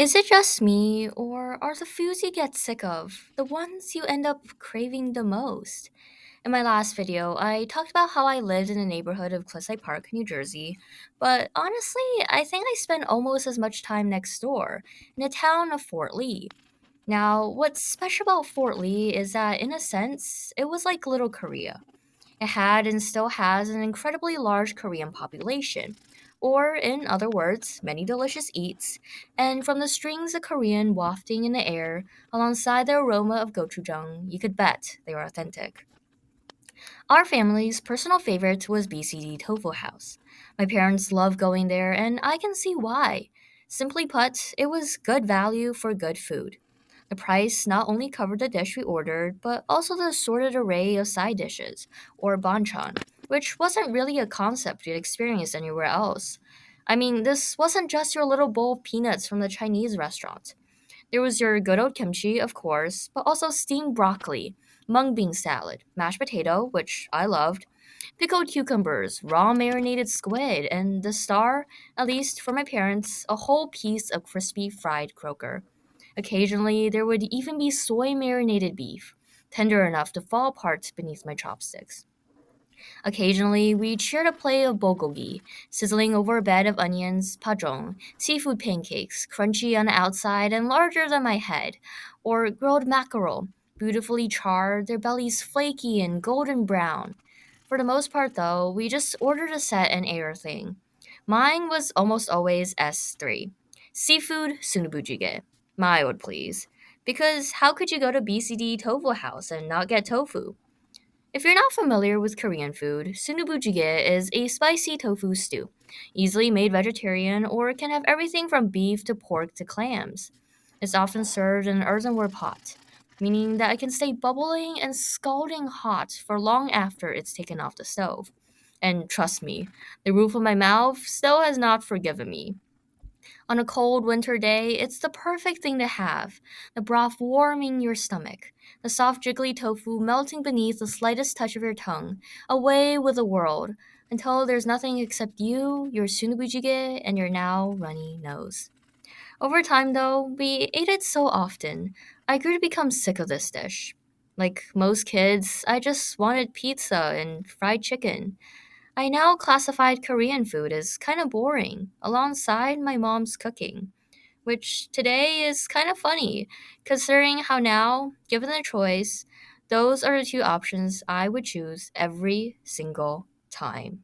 Is it just me, or are the foods you get sick of the ones you end up craving the most? In my last video, I talked about how I lived in the neighborhood of Cliffside Park, New Jersey, but honestly, I think I spent almost as much time next door, in the town of Fort Lee. Now, what's special about Fort Lee is that, in a sense, it was like Little Korea. It had and still has an incredibly large Korean population, or in other words, many delicious eats, and from the strings of Korean wafting in the air alongside the aroma of gochujang, you could bet they were authentic. Our family's personal favorite was BCD Tofu House. My parents loved going there, and I can see why. Simply put, it was good value for good food. The price not only covered the dish we ordered, but also the assorted array of side dishes, or banchan, which wasn't really a concept you'd experience anywhere else. I mean, this wasn't just your little bowl of peanuts from the Chinese restaurant. There was your good old kimchi, of course, but also steamed broccoli, mung bean salad, mashed potato, which I loved, pickled cucumbers, raw marinated squid, and the star, at least for my parents, a whole piece of crispy fried croaker. Occasionally, there would even be soy marinated beef, tender enough to fall apart beneath my chopsticks. Occasionally, we'd share a plate of bulgogi, sizzling over a bed of onions, pajong, seafood pancakes, crunchy on the outside and larger than my head, or grilled mackerel, beautifully charred, their bellies flaky and golden brown. For the most part, though, we just ordered a set and ate our thing. Mine was almost always S3. Seafood Sundubu-Jjigae. My would please. Because how could you go to BCD Tofu House and not get tofu? If you're not familiar with Korean food, Sundubu-Jjigae is a spicy tofu stew, easily made vegetarian or can have everything from beef to pork to clams. It's often served in an earthenware pot, meaning that it can stay bubbling and scalding hot for long after it's taken off the stove. And trust me, the roof of my mouth still has not forgiven me. On a cold winter day, it's the perfect thing to have. The broth warming your stomach, the soft jiggly tofu melting beneath the slightest touch of your tongue, away with the world, until there's nothing except you, your sundubu-jjigae, and your now runny nose. Over time, though, we ate it so often, I grew to become sick of this dish. Like most kids, I just wanted pizza and fried chicken. I now classified Korean food as kind of boring, alongside my mom's cooking, which today is kind of funny, considering how now, given the choice, those are the two options I would choose every single time.